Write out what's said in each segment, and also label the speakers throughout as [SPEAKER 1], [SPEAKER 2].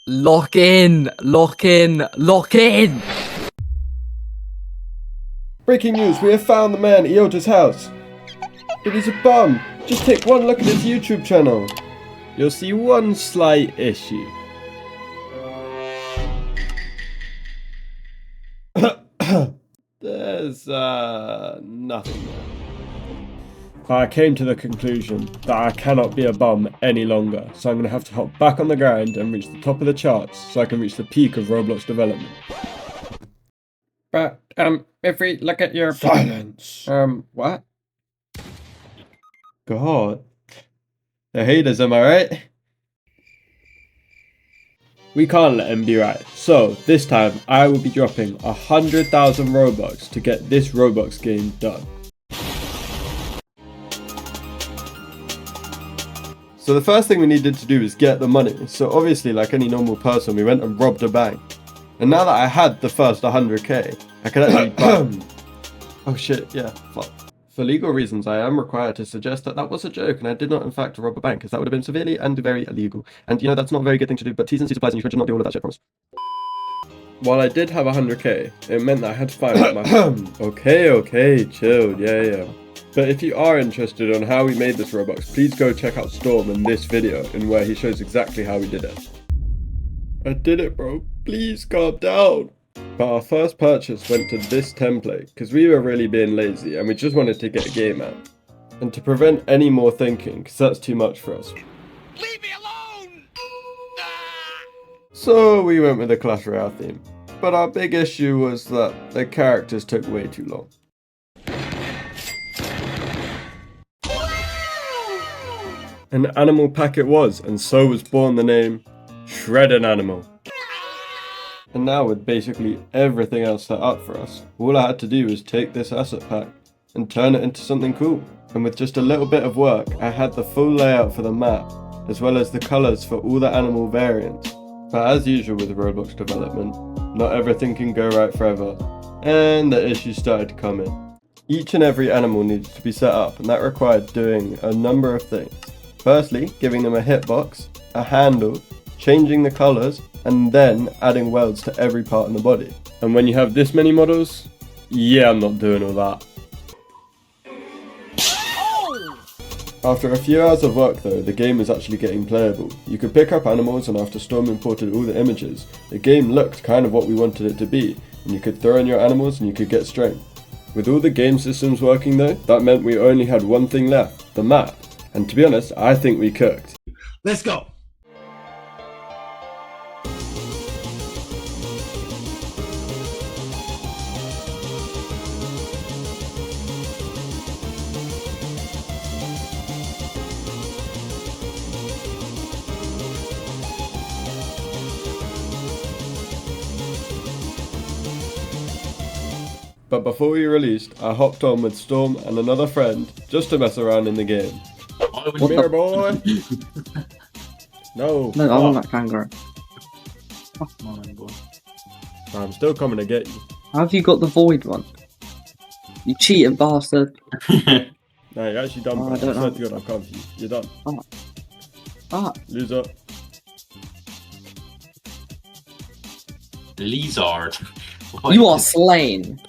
[SPEAKER 1] Lock in! Lock in! Lock in!
[SPEAKER 2] Breaking news, we have found the man at Yota's house. But he's a bum. Just take one look at his YouTube channel. You'll see one slight issue. There's nothing there. I came to the conclusion that I cannot be a bum any longer, so I'm going to have to hop back on the grind and reach the top of the charts so I can reach the peak of Roblox development. But, if we look at your... Silence! What? God. The haters, am I right? We can't let him be right, so this time I will be dropping 100,000 Robux to get this Roblox game done. So the first thing we needed to do is get the money, so obviously like any normal person we went and robbed a bank. And now that I had the first 100k, I could actually buy... Oh shit, yeah, fuck. For legal reasons, I am required to suggest that that was a joke and I did not in fact rob a bank, because that would have been severely and very illegal. And you know, that's not a very good thing to do, but T's and C's applies and you should not do all of that shit, promise. While I did have 100k, it meant that I had to find out my... Okay, chill, yeah. But if you are interested on how we made this Robux, please go check out Storm in this video, in where he shows exactly how we did it. I did it, bro. Please calm down. But our first purchase went to this template, because we were really being lazy and we just wanted to get a game out. And to prevent any more thinking, because that's too much for us.
[SPEAKER 3] Leave me alone!
[SPEAKER 2] So we went with the Clash Royale theme. But our big issue was that the characters took way too long. An animal pack it was, and so was born the name Shred an Animal. And now with basically everything else set up for us, all I had to do was take this asset pack and turn it into something cool. And with just a little bit of work, I had the full layout for the map, as well as the colours for all the animal variants. But as usual with Roblox development, not everything can go right forever, and the issues started to come in. Each and every animal needed to be set up, and that required doing a number of things. Firstly, giving them a hitbox, a handle, changing the colours, and then adding welds to every part in the body. And when you have this many models, yeah, I'm not doing all that. After a few hours of work though, the game was actually getting playable. You could pick up animals, and after Storm imported all the images, the game looked kind of what we wanted it to be, and you could throw in your animals and you could get strength. With all the game systems working though, that meant we only had one thing left, the map. And to be honest, I think we cooked.
[SPEAKER 3] Let's go!
[SPEAKER 2] But before we released, I hopped on with Storm and another friend just to mess around in the game. Come here, boy! No,
[SPEAKER 4] No, I want that kangaroo.
[SPEAKER 2] I'm still coming to get you.
[SPEAKER 4] How have you got the void one? You cheating bastard.
[SPEAKER 2] No, you're actually done,
[SPEAKER 4] Oh,
[SPEAKER 2] bro.
[SPEAKER 4] I don't
[SPEAKER 2] swear
[SPEAKER 4] know.
[SPEAKER 2] to God, I've come for you. You're done.
[SPEAKER 4] Ah,
[SPEAKER 2] Loser.
[SPEAKER 5] Lizard.
[SPEAKER 4] you are slain.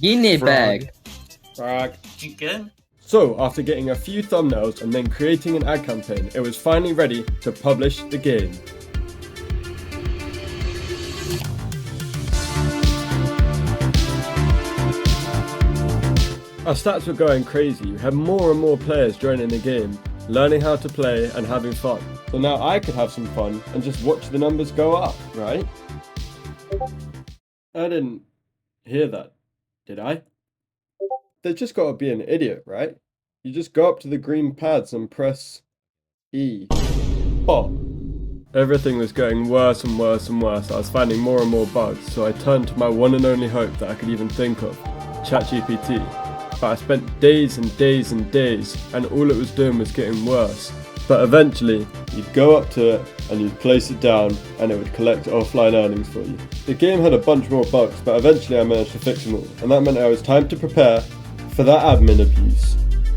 [SPEAKER 4] Guinea bag.
[SPEAKER 2] Frag.
[SPEAKER 5] Chicken.
[SPEAKER 2] So, after getting a few thumbnails and then creating an ad campaign, it was finally ready to publish the game. Our stats were going crazy. We had more and more players joining the game, learning how to play and having fun. So now I could have some fun and just watch the numbers go up, right? I didn't hear that, did I? There's just gotta be an idiot, right? You just go up to the green pads and press E. Oh. Everything was getting worse and worse and worse. I was finding more and more bugs, so I turned to my one and only hope that I could even think of, ChatGPT. But I spent days and days and days, and all it was doing was getting worse. But eventually, you'd go up to it, and you'd place it down, and it would collect offline earnings for you. The game had a bunch more bugs, but eventually I managed to fix them all, and that meant it was time to prepare for that admin abuse.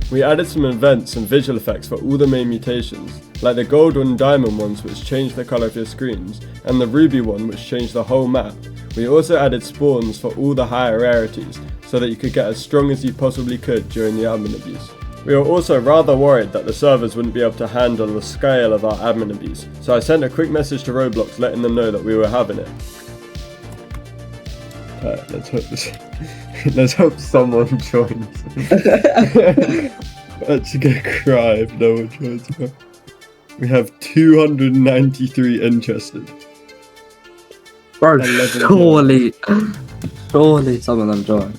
[SPEAKER 2] We added some events and visual effects for all the main mutations, like the gold and diamond ones which changed the colour of your screens, and the ruby one which changed the whole map. We also added spawns for all the higher rarities, so that you could get as strong as you possibly could during the admin abuse. We were also rather worried that the servers wouldn't be able to handle the scale of our admin abuse, so I sent a quick message to Roblox letting them know that we were having it. Alright, let's hope someone joins. I'm actually gonna cry if no one joins. We have 293 interested.
[SPEAKER 4] Bro,
[SPEAKER 2] 11
[SPEAKER 4] surely some of them join.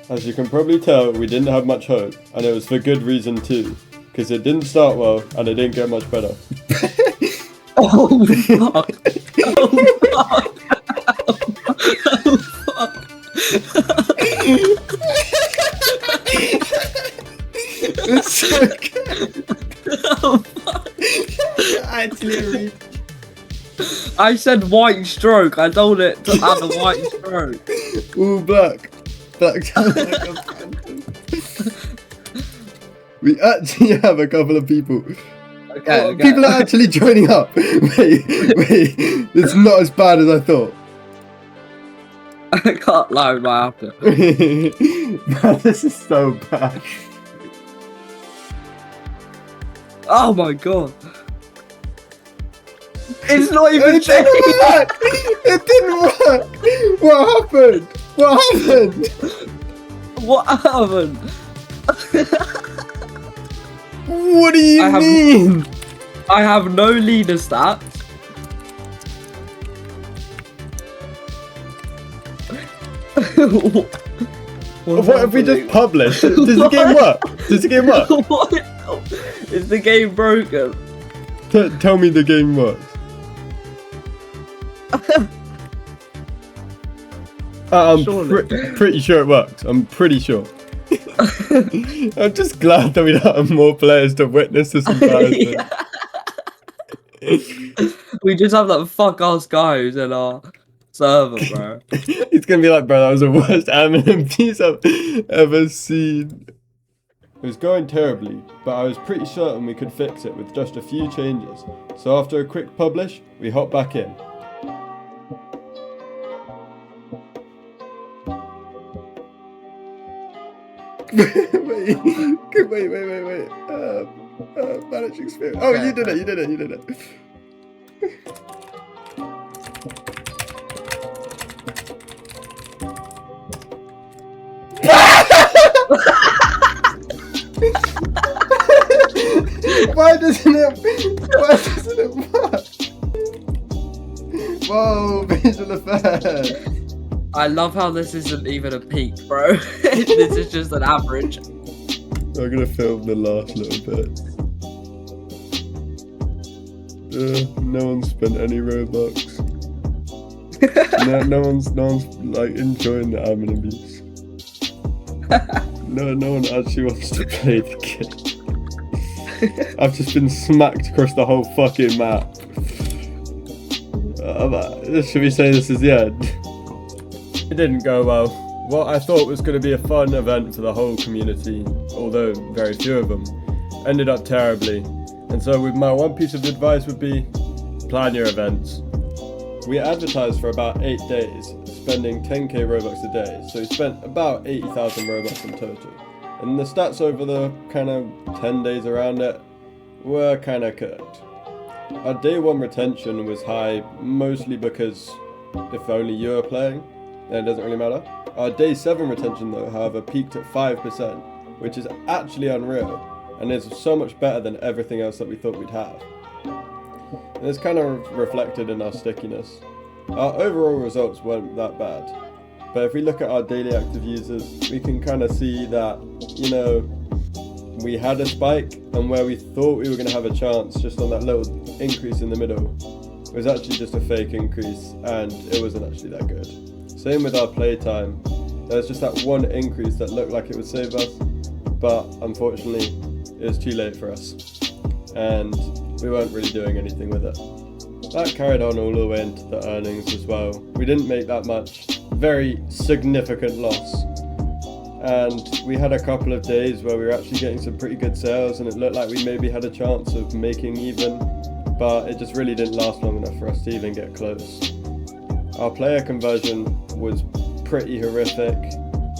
[SPEAKER 2] As you can probably tell, we didn't have much hope, and it was for good reason too, because it didn't start well and it didn't get much better.
[SPEAKER 4] Oh fuck! Oh fuck! Oh fuck!
[SPEAKER 2] It's so good.
[SPEAKER 4] Oh fuck!
[SPEAKER 2] Actually, read.
[SPEAKER 4] I said white stroke. I told it to add a white stroke.
[SPEAKER 2] Ooh, black. Black sounds like a phantom. We actually have a couple of people.
[SPEAKER 4] Okay,
[SPEAKER 2] Oh,
[SPEAKER 4] okay.
[SPEAKER 2] people are actually joining up. Wait, it's not as bad as I thought.
[SPEAKER 4] I can't lie with my after.
[SPEAKER 2] Man, this is so bad.
[SPEAKER 4] Oh my god! It's not even
[SPEAKER 2] It didn't work! It didn't work! What happened? What happened?
[SPEAKER 4] What happened?
[SPEAKER 2] What do you mean?
[SPEAKER 4] I have no leader stats.
[SPEAKER 2] What if we just publish? Does the game work? Does the game work?
[SPEAKER 4] What? Is the game broken?
[SPEAKER 2] Tell me the game works. I'm pretty sure it works. I'm pretty sure. I'm just glad that we don't have more players to witness this embarrassment.
[SPEAKER 4] We just have that fuck ass guy who's in our server, bro.
[SPEAKER 2] He's gonna be like, bro, that was the worst admin abuse I've ever seen. It was going terribly, but I was pretty certain we could fix it with just a few changes. So after a quick publish, we hop back in. wait. Manage experience. Oh, you did it. Why doesn't it work? Whoa, visual effects.
[SPEAKER 4] I love how this isn't even a peak, bro. This is just an average.
[SPEAKER 2] I'm gonna film the last little bit. No one spent any Robux. no one's like enjoying the admin abuse. No one actually wants to play the game. I've just been smacked across the whole fucking map. Should we say this is the end? It didn't go well. What I thought was going to be a fun event for the whole community, although very few of them, ended up terribly. And so my one piece of advice would be, plan your events. We advertised for about 8 days, spending 10k Robux a day, so we spent about 80,000 Robux in total. And the stats over the kind of 10 days around it were kind of cooked. Our day 1 retention was high, mostly because if only you were playing, then it doesn't really matter. Our day 7 retention though, however, peaked at 5%, which is actually unreal, and is so much better than everything else that we thought we'd have. And it's kind of reflected in our stickiness. Our overall results weren't that bad, but if we look at our daily active users, we can kind of see that, you know, we had a spike, and where we thought we were going to have a chance just on that little increase in the middle, it was actually just a fake increase, and it wasn't actually that good. Same with our playtime. There was just that one increase that looked like it would save us, but unfortunately, it was too late for us, and we weren't really doing anything with it. That carried on all the way into the earnings as well. We didn't make that much. Very significant loss. and we had a couple of days where we were actually getting some pretty good sales, and it looked like we maybe had a chance of making even, but it just really didn't last long enough for us to even get close. Our player conversion was pretty horrific.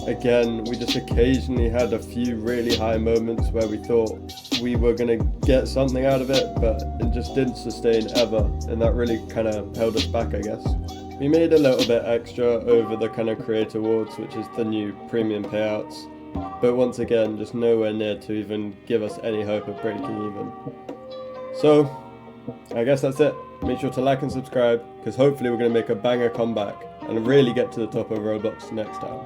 [SPEAKER 2] Again, we just occasionally had a few really high moments where we thought we were going to get something out of it, but it just didn't sustain ever, and that really kind of held us back, I guess. We made a little bit extra over the kind of Creator Awards, which is the new premium payouts, but once again, just nowhere near to even give us any hope of breaking even. So, I guess that's it. Make sure to like and subscribe, because hopefully we're going to make a banger comeback and really get to the top of Roblox next time.